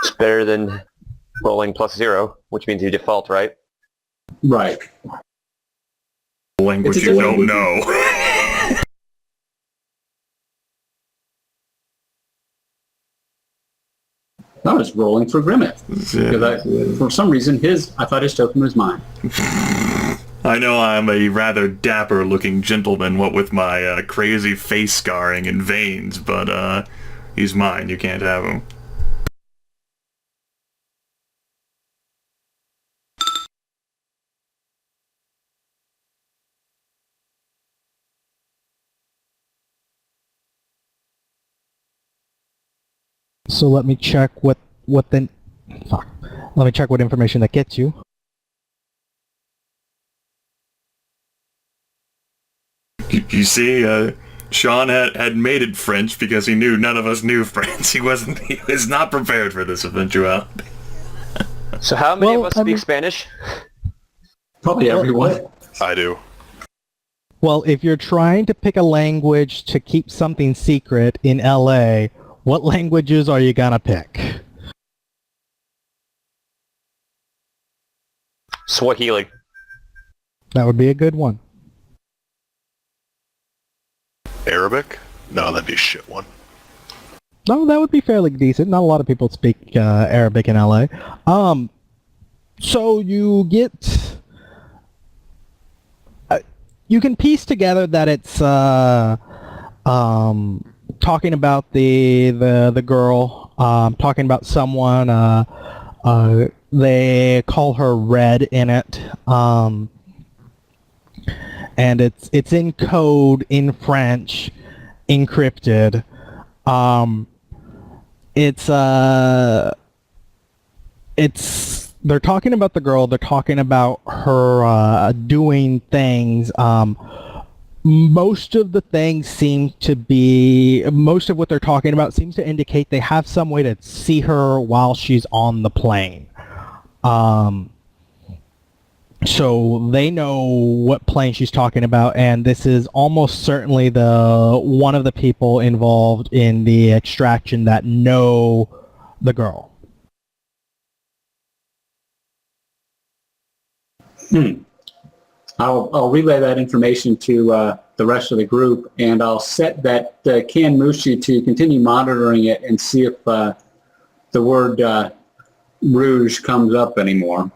It's better than rolling +0, which means you default, right? Right. Language you don't know. I was rolling for Grimith. Because for some reason, I thought his token was mine. I know I'm a rather dapper-looking gentleman, what with my crazy face scarring and veins, but he's mine. You can't have him. So let me check what information that gets you. You see, Sean had made it French because he knew none of us knew French. He was not prepared for this eventuality. So how many of us speak Spanish? Probably everyone. I do. Well, if you're trying to pick a language to keep something secret in LA, what languages are you gonna pick? Swahili. That would be a good one. Arabic? No, that'd be a shit one. No, that would be fairly decent. Not a lot of people speak Arabic in LA. So you get... you can piece together that it's talking about the girl, talking about someone, they call her Red in it, and it's in code in French, encrypted. They're talking about the girl, they're talking about her doing things. Most of what they're talking about seems to indicate they have some way to see her while she's on the plane. So they know what plane she's talking about, and this is almost certainly one of the people involved in the extraction that know the girl. I'll relay that information to the rest of the group, and I'll set that Ken Mushi to continue monitoring it and see if the word rouge comes up anymore.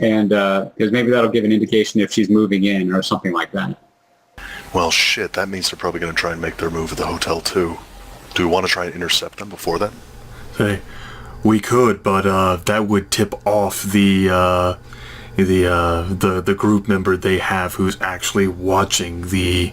And because maybe that'll give an indication if she's moving in or something like that. Well, shit, that means they're probably going to try and make their move at the hotel, too. Do we want to try and intercept them before then? Hey, we could, but that would tip off the group member they have who's actually watching the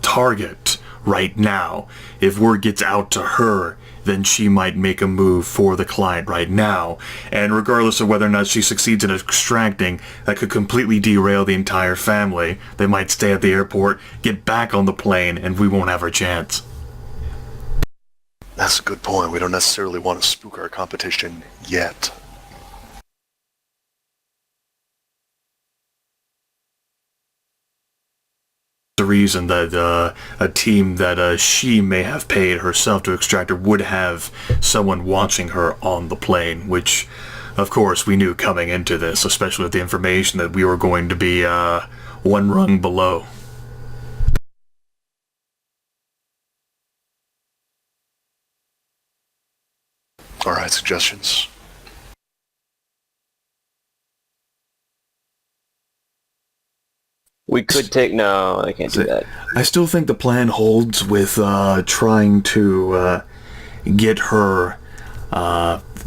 target right now. If word gets out to her, then she might make a move for the client right now. And regardless of whether or not she succeeds in extracting, that could completely derail the entire family. They might stay at the airport, get back on the plane, and we won't have our chance. That's a good point. We don't necessarily want to spook our competition yet. The reason that a team that she may have paid herself to extract her would have someone watching her on the plane, which, of course, we knew coming into this, especially with the information that we were going to be one rung below. All right, suggestions? We could take... No, I can't do that. I still think the plan holds with trying to get her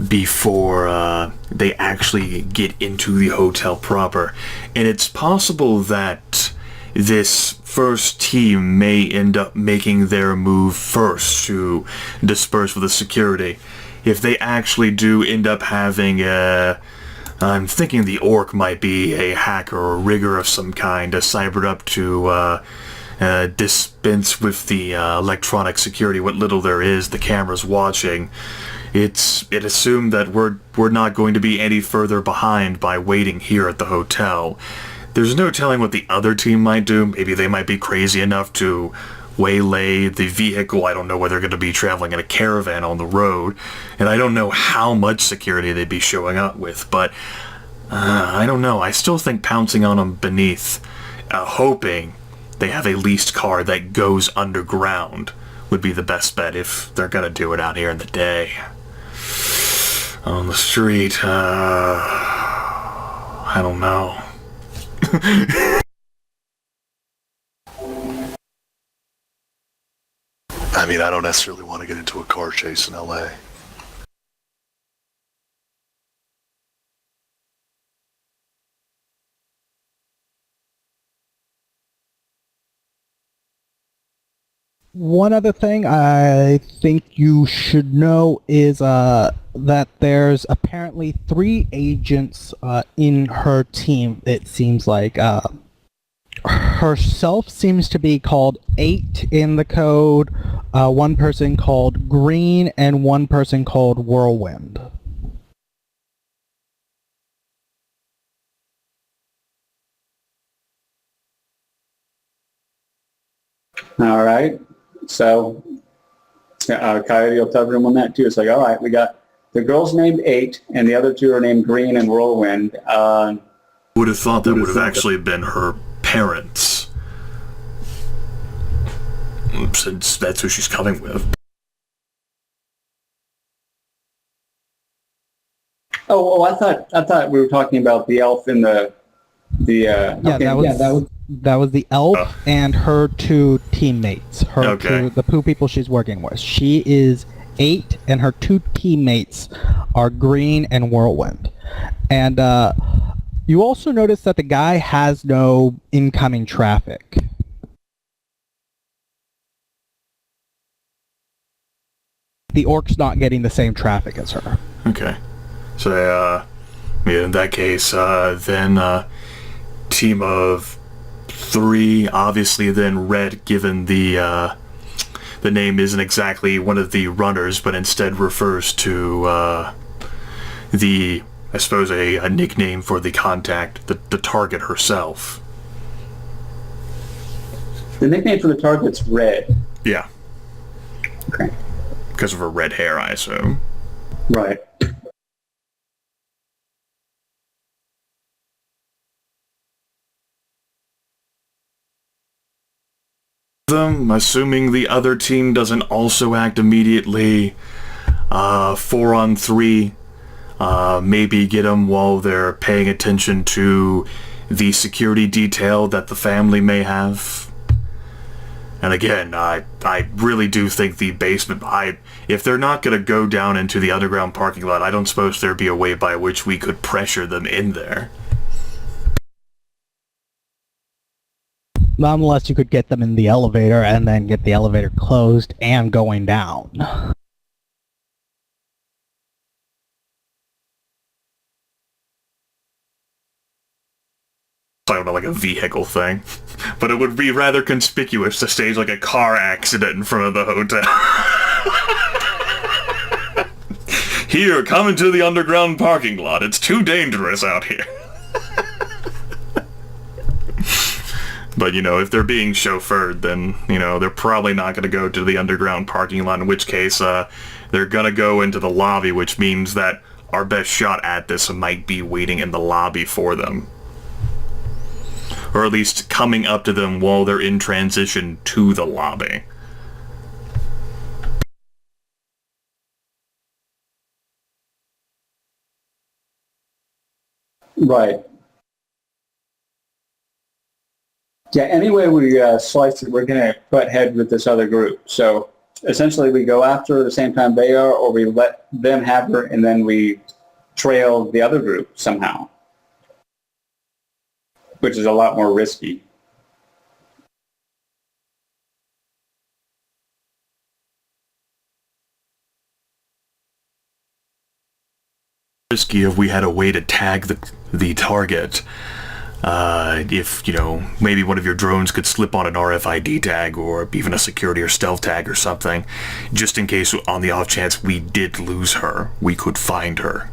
before they actually get into the hotel proper. And it's possible that this first team may end up making their move first to disperse with the security. If they actually do end up having I'm thinking the orc might be a hacker or rigger of some kind, cybered up to dispense with the electronic security, what little there is, the cameras watching. It assumed that we're not going to be any further behind by waiting here at the hotel. There's no telling what the other team might do. Maybe they might be crazy enough to waylay the vehicle. I don't know whether they're going to be traveling in a caravan on the road, and I don't know how much security they'd be showing up with, but I don't know. I still think pouncing on them beneath, hoping they have a leased car that goes underground would be the best bet if they're going to do it out here in the day. On the street, I don't know. I mean, I don't necessarily want to get into a car chase in LA. One other thing I think you should know is that there's apparently 3 agents in her team, it seems like. Herself seems to be called 8 in the code, one person called Green, and one person called Whirlwind. All right. So, Coyote will tell everyone on that too. It's like, all right, we got the girl's named 8, and the other 2 are named Green and Whirlwind. Would have thought that would have actually been her parents, since that's who she's coming with. Oh, I thought we were talking about the elf in the that was the elf and her 2 teammates. The 2 people she's working with. She is 8, and her 2 teammates are Green and Whirlwind. And you also notice that the guy has no incoming traffic. The orc's not getting the same traffic as her. Okay. So, in that case, then, team of 3, obviously then Red, given the name isn't exactly one of the runners, but instead refers to, I suppose, a nickname for the contact, the target herself. The nickname for the target's Red. Yeah. Okay. Because of her red hair, I assume. Right. Them, assuming the other team doesn't also act immediately, 4 on 3, maybe get them while they're paying attention to the security detail that the family may have. And again, I really do think the basement, if they're not going to go down into the underground parking lot, I don't suppose there'd be a way by which we could pressure them in there. Not unless you could get them in the elevator and then get the elevator closed and going down. Talking about like a vehicle thing. But it would be rather conspicuous to stage like a car accident in front of the hotel. Here, come into the underground parking lot. It's too dangerous out here. But, if they're being chauffeured, then, they're probably not going to go to the underground parking lot, in which case, they're going to go into the lobby, which means that our best shot at this might be waiting in the lobby for them. Or at least coming up to them while they're in transition to the lobby. Right. Yeah, any way we slice it, we're going to butt head with this other group. So essentially we go after her at the same time they are, or we let them have her and then we trail the other group somehow, which is a lot more risky. Risky if we had a way to tag the target. If, maybe one of your drones could slip on an RFID tag or even a security or stealth tag or something, just in case on the off chance we did lose her, we could find her.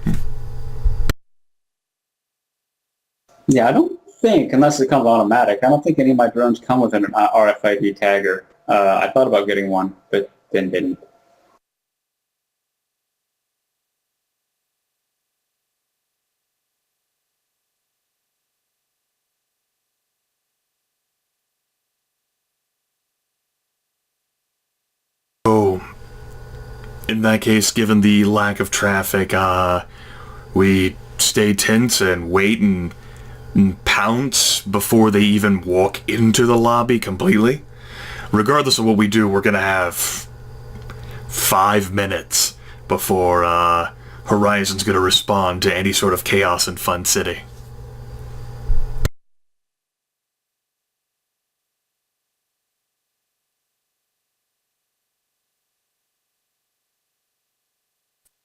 Yeah, I don't think, unless it comes automatic, I don't think any of my drones come with an RFID tagger. I thought about getting one, but then didn't. Oh, in that case, given the lack of traffic, we stay tense and wait and pounce before they even walk into the lobby completely. Regardless of what we do, we're gonna have 5 minutes before Horizon's gonna respond to any sort of chaos in Fun City.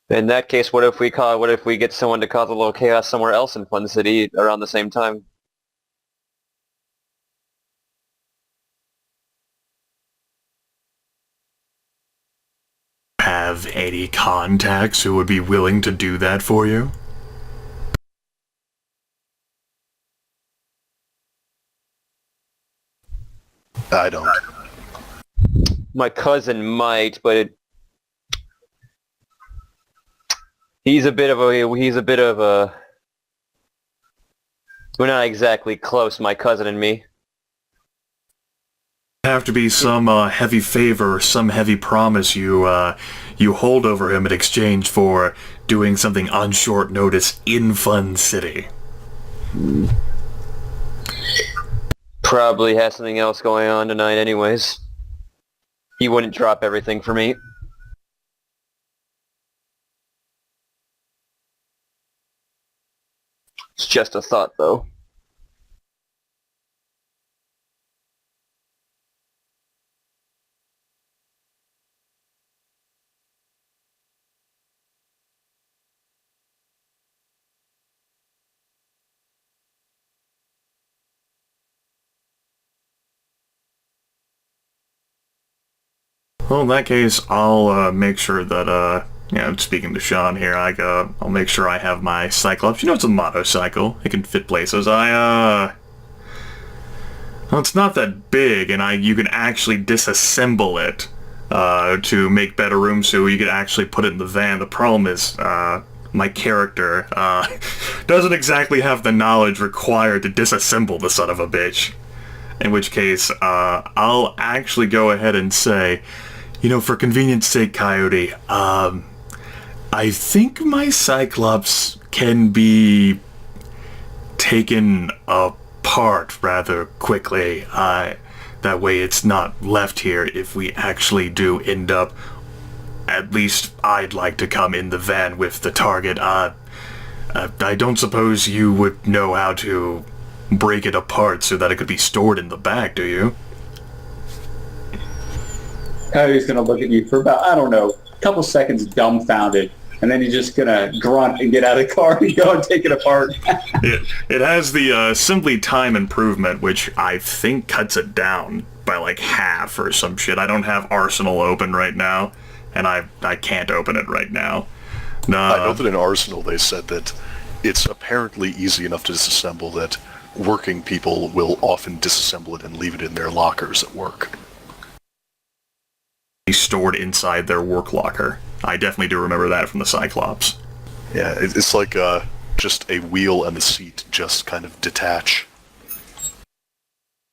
In that case, what if we get someone to cause a little chaos somewhere else in Fun City around the same time? Have any contacts who would be willing to do that for you? I don't. My cousin might, but he's a bit of a we're not exactly close, my cousin and me. Have to be some heavy favor or some heavy promise you hold over him in exchange for doing something on short notice in Fun City. Probably has something else going on tonight anyways. He wouldn't drop everything for me. It's just a thought, though. Well, in that case, I'll make sure that speaking to Sean here, I'll make sure I have my Cyclops. You know, it's a motorcycle. It can fit places. Well, it's not that big, and you can actually disassemble it to make better room, so you could actually put it in the van. The problem is, my character doesn't exactly have the knowledge required to disassemble the son of a bitch. In which case, I'll actually go ahead and say, for convenience sake, Coyote, I think my Cyclops can be taken apart rather quickly. That way it's not left here if we actually do end up, at least I'd like to come in the van with the target. I don't suppose you would know how to break it apart so that it could be stored in the back, do you? Coyote's going to look at you for about, I don't know, a couple seconds dumbfounded, and then he's just going to grunt and get out of the car and go and take it apart. It has the Simply Time improvement, which I think cuts it down by like half or some shit. I don't have Arsenal open right now, and I can't open it right now. I know that in Arsenal they said that it's apparently easy enough to disassemble that working people will often disassemble it and leave it in their lockers at work. Stored inside their work locker. I definitely do remember that from the Cyclops. Yeah, it's like just a wheel and the seat just kind of detach.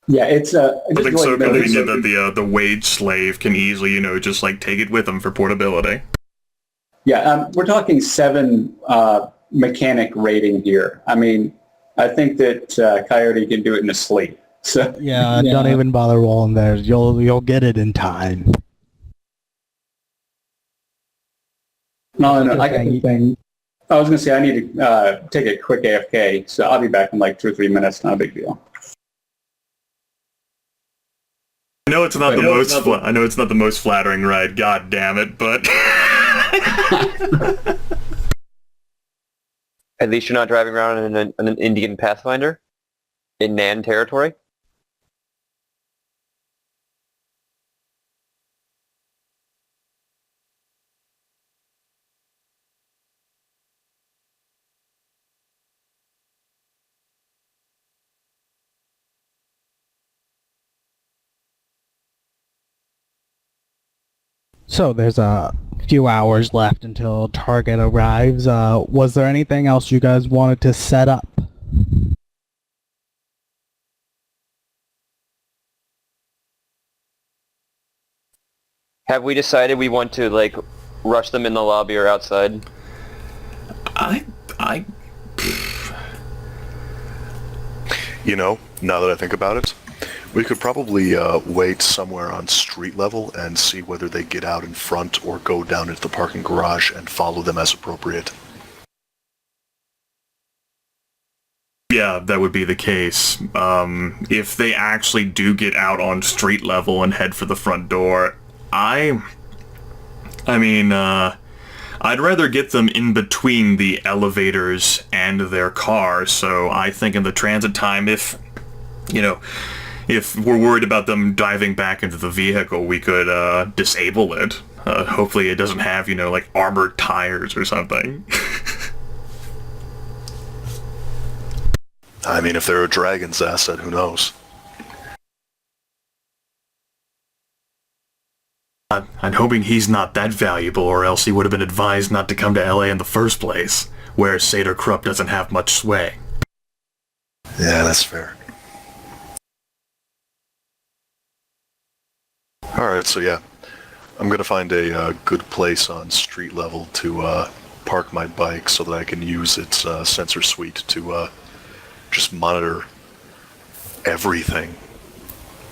Yeah, it's something so convenient that the wage slave can easily, just like take it with them for portability. Yeah, we're talking 7 mechanic rating here. I mean, I think that Coyote can do it in his sleep. So yeah, don't even bother rolling there. You'll get it in time. No, I got the thing. I was going to say I need to take a quick AFK, so I'll be back in like 2 or 3 minutes. Not a big deal. I know it's not the most flattering ride. God damn it! But at least you're not driving around in an Indian Pathfinder in Nan territory. So there's a few hours left until target arrives. Was there anything else you guys wanted to set up? Have we decided we want to, like, rush them in the lobby or outside? I You know, now that I think about it, we could probably wait somewhere on street level and see whether they get out in front or go down into the parking garage and follow them as appropriate. Yeah, that would be the case. If they actually do get out on street level and head for the front door, I'd rather get them in between the elevators and their car, so I think in the transit time, if we're worried about them diving back into the vehicle, we could disable it. Hopefully it doesn't have, like armored tires or something. I mean, if they're a Dragon's asset, who knows? I'm hoping he's not that valuable, or else he would have been advised not to come to LA in the first place, where Seder Krupp doesn't have much sway. Yeah, that's fair. Alright, so yeah. I'm gonna find a good place on street level to park my bike so that I can use its sensor suite to just monitor everything.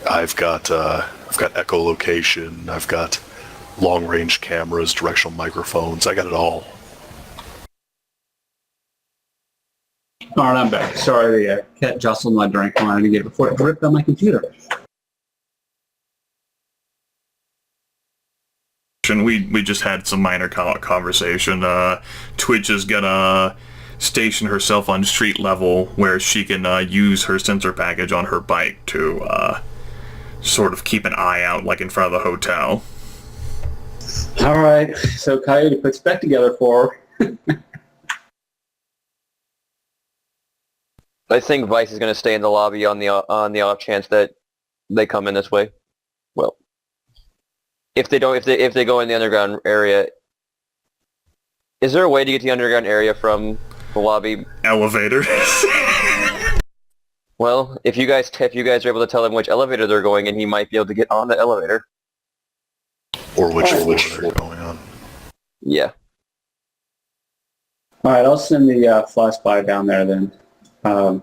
I've got echolocation, I've got long-range cameras, directional microphones, I got it all. Alright, I'm back. Sorry, the cat jostled my drink line to get it before it ripped on my computer. We just had some minor conversation. Twitch is gonna station herself on street level where she can use her sensor package on her bike to sort of keep an eye out, like in front of the hotel. Alright, so Coyote puts back together for her. I think Vice is going to stay in the lobby on the off chance that they come in this way. Well, if they don't, if they go in the underground area, is there a way to get to the underground area from the lobby? Elevator. Well, if you guys are able to tell him which elevator they're going in, he might be able to get on the elevator. Or which floor they're going on. Yeah. Alright, I'll send the fly spy down there then. To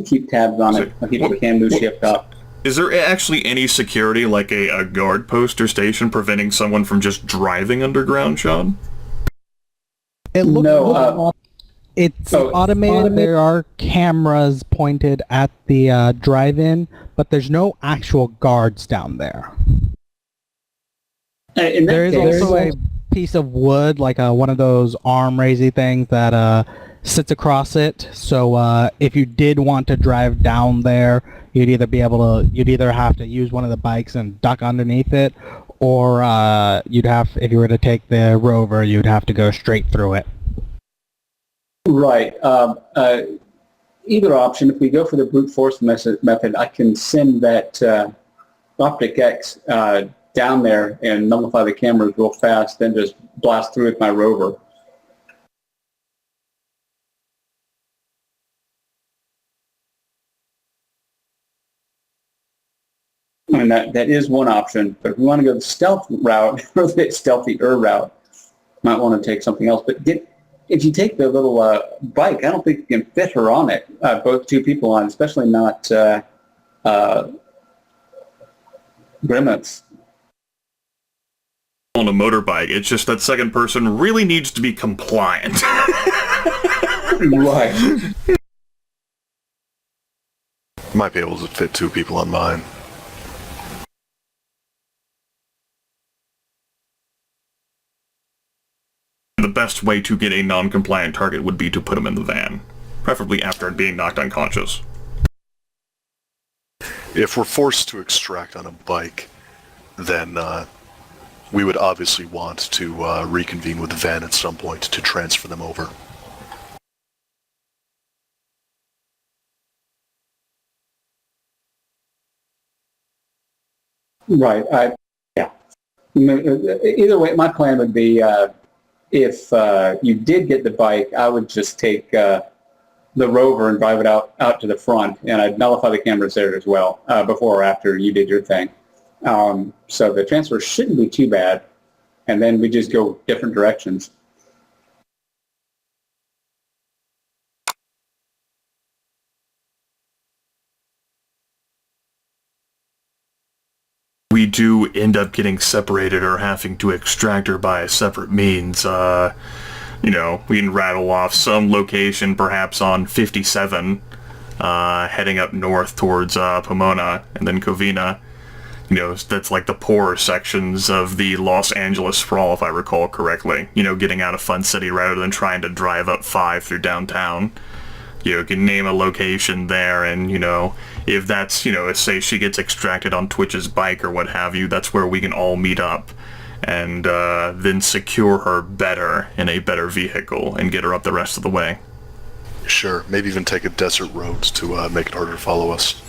keep tabs on it. I'll keep the canvas shipped up. Is there actually any security, like a guard post or station, preventing someone from just driving underground, Sean? It looks No, it's automated. There are cameras pointed at the drive-in, but there's no actual guards down there. In that There is case, also a piece of wood, like one of those arm-raisy things that sits across it. So if you did want to drive down there, you'd either have to use one of the bikes and duck underneath it, or if you were to take the rover, you'd have to go straight through it. right. Either option, if we go for the brute force method, I can send that Optic X down there and nullify the cameras real fast, then just blast through with my rover. And that is one option, but if we want to go the stealth route, or the stealthier route, might want to take something else. But if you take the little bike, I don't think you can fit her on it, both two people on it, especially not Grimith. On a motorbike, it's just that second person really needs to be compliant. Right. Might be able to fit two people on mine. The best way to get a non-compliant target would be to put him in the van, preferably after being knocked unconscious. If we're forced to extract on a bike, then we would obviously want to reconvene with the van at some point to transfer them over. Right. Yeah. Either way, my plan would be if you did get the bike, I would just take the rover and drive it out to the front, and I'd nullify the cameras there as well before or after you did your thing. So the transfer shouldn't be too bad, and then we just go different directions. We do end up getting separated or having to extract her by separate means. You know, we can rattle off some location, perhaps on 57, heading up north towards Pomona, and then Covina. You know, that's like the poorer sections of the Los Angeles sprawl, if I recall correctly. You know, getting out of Fun City rather than trying to drive up 5 through downtown. You can name a location there, and, you know, if that's, you know, say she gets extracted on Twitch's bike or what have you, that's where we can all meet up and then secure her better in a better vehicle and get her up the rest of the way. Sure, maybe even take a desert road to make it harder to follow us.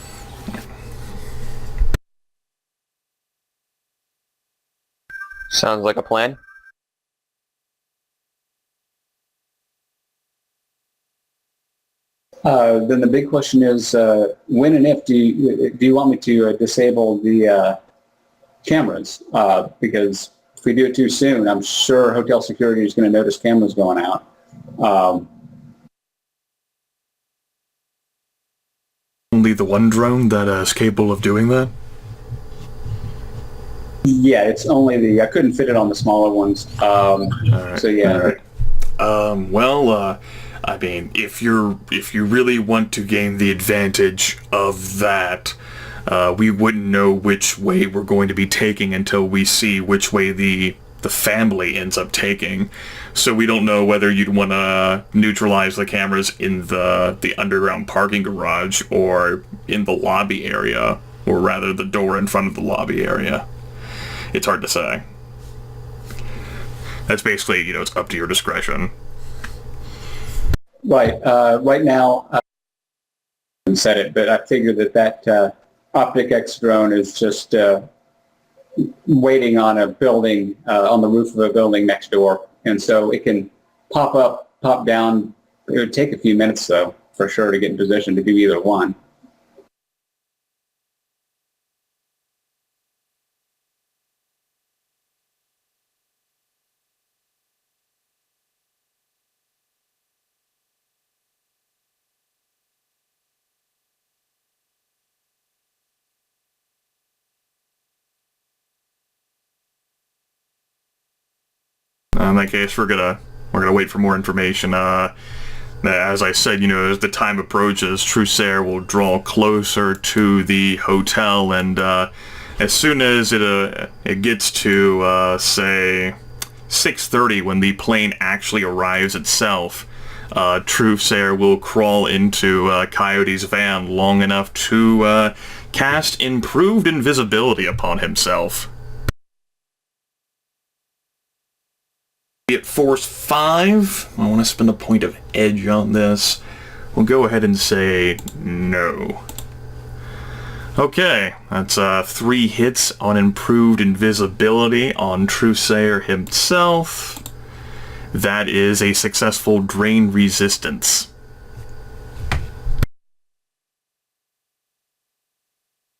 Sounds like a plan. Then the big question is, when and if do you want me to disable the cameras? Because if we do it too soon, I'm sure hotel security is going to notice cameras going out. Only the one drone that is capable of doing that? Yeah, it's only I couldn't fit it on the smaller ones. Right. So yeah. Right. I mean, if you really want to gain the advantage of that, we wouldn't know which way we're going to be taking until we see which way the family ends up taking. So we don't know whether you'd want to neutralize the cameras in the underground parking garage or in the lobby area, or rather the door in front of the lobby area. It's hard to say. That's basically, you know, it's up to your discretion. Right. Right now, I haven't said it, but I figure that Optic X drone is just waiting on a building, on the roof of a building next door. And so it can pop up, pop down. It would take a few minutes, though, for sure, to get in position to do either one. In that case, we're gonna wait for more information. As I said, you know, as the time approaches, Trusair will draw closer to the hotel, and as soon as it gets to say 6:30, when the plane actually arrives itself, Trusair will crawl into Coyote's van long enough to cast improved invisibility upon himself. At Force 5, I want to spend a point of edge on this. We'll go ahead and say no. Okay, that's 3 hits on improved invisibility on Trusair himself. That is a successful drain resistance.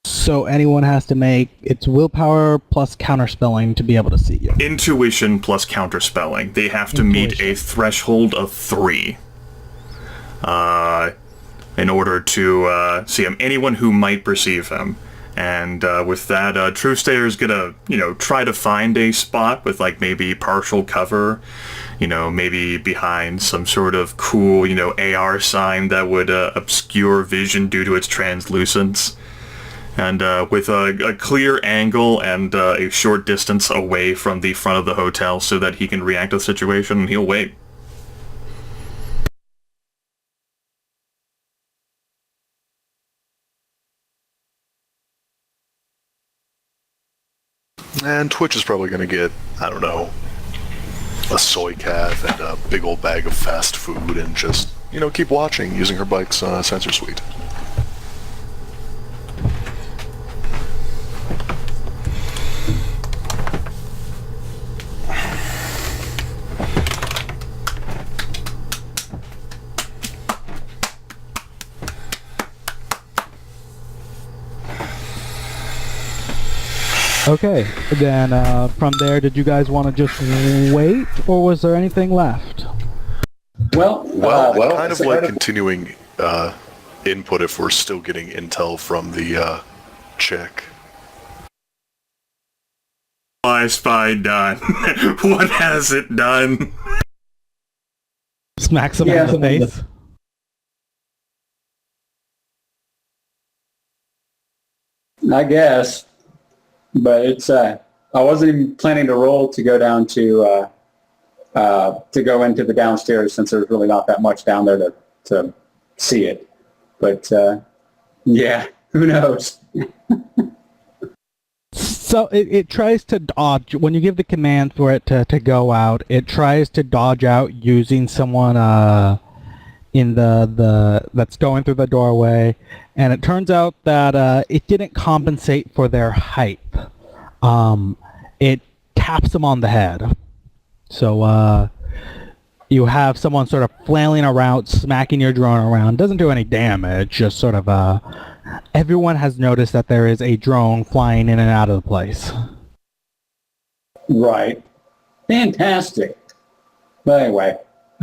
So anyone has to make its willpower plus counterspelling to be able to see you. Intuition plus counterspelling. They have to meet a threshold of 3 in order to see him. Anyone who might perceive him. And with that, Trusair is gonna, you know, try to find a spot with like maybe partial cover, you know, maybe behind some sort of cool, you know, AR sign that would obscure vision due to its translucence. And with a clear angle and a short distance away from the front of the hotel so that he can react to the situation, he'll wait. And Twitch is probably going to get, I don't know, a soy calf and a big old bag of fast food and just, you know, keep watching using her bike's sensor suite. Okay, then from there, did you guys want to just wait, or was there anything left? Well, kind of like continuing input if we're still getting intel from the chick. My spy done. What has it done? Smack someone in the face? I guess. But it's I wasn't even planning to roll to go down to go into the downstairs since there's really not that much down there to see it. But yeah, who knows? So it tries to dodge when you give the command for it to go out. It tries to dodge out using someone in the that's going through the doorway, and it turns out that it didn't compensate for their height. It taps them on the head. So you have someone sort of flailing around, smacking your drone around. Doesn't do any damage, just sort of everyone has noticed that there is a drone flying in and out of the place. Right. Fantastic. But anyway,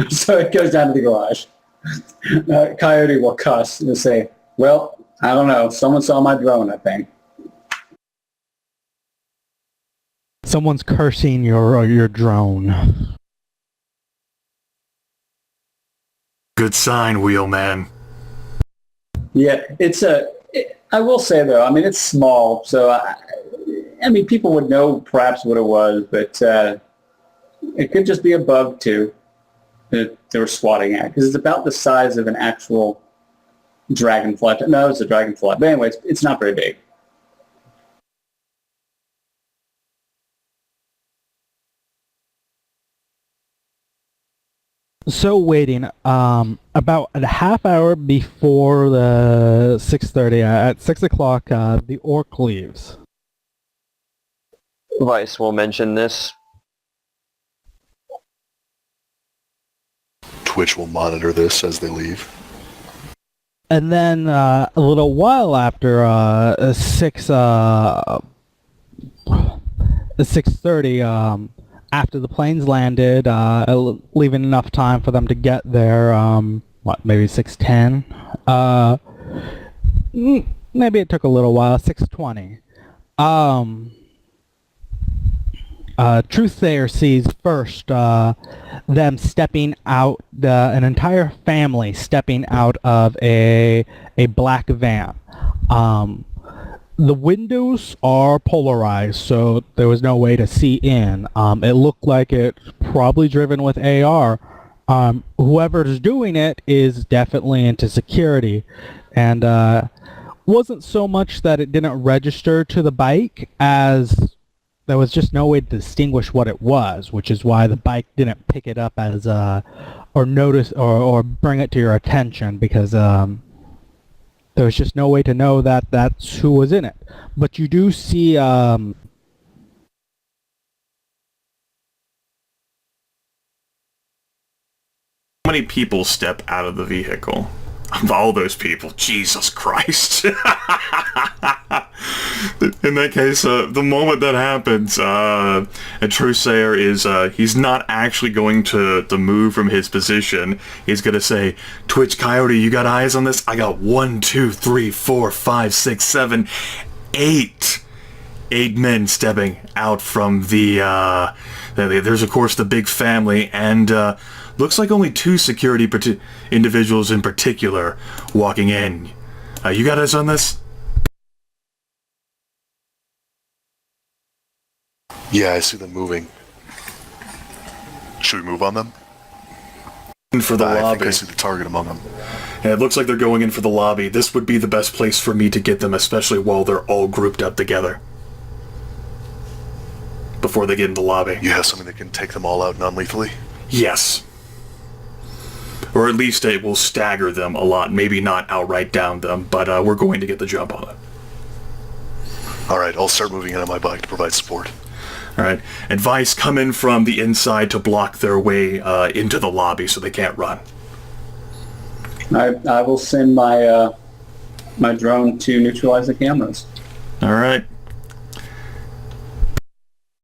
so it goes down to the garage. Coyote will cuss and say, well, I don't know. Someone saw my drone, I think. Someone's cursing your drone. Good sign, wheelman. Yeah, I will say, though, I mean, it's small, so, I mean, people would know perhaps what it was, but it could just be a bug, too, that they were swatting at, because it's about the size of an actual dragonfly. No, it's a dragonfly. But anyway, it's not very big. So waiting, about a half hour before the 6:30, at 6 o'clock, the orc leaves. Vice will mention this. Twitch will monitor this as they leave. And then a little while after 6:30, after the planes landed, leaving enough time for them to get there, maybe 6:10? Maybe it took a little while, 6:20. Truthsayer sees first them stepping out, an entire family stepping out of a black van. The windows are polarized, so there was no way to see in. It looked like it's probably driven with AR. Whoever's doing it is definitely into security, and wasn't so much that it didn't register to the bike as there was just no way to distinguish what it was, which is why the bike didn't pick it up as or notice or bring it to your attention, because there was just no way to know that that's who was in it. But you do see How many people step out of the vehicle? Of all those people, Jesus Christ. In that case, the moment that happens, a Truthsayer is, he's not actually going to move from his position. He's going to say, Twitch Coyote, you got eyes on this? I got 1, 2, 3, 4, 5, 6, 7, 8. 8 men stepping out from the, there's of course the big family, and looks like only 2 security individuals in particular walking in. You got us on this? Yeah, I see them moving. Should we move on them? For the I lobby. think I see the target among them. Yeah, it looks like they're going in for the lobby. This would be the best place for me to get them, especially while they're all grouped up together. Before they get in the lobby. You have something that can take them all out non-lethally? Yes. Or at least it will stagger them a lot. Maybe not outright down them, but we're going to get the jump on it. Alright, I'll start moving in on my bike to provide support. Alright, and Vice, come in from the inside to block their way into the lobby so they can't run. I will send my my drone to neutralize the cameras. Alright.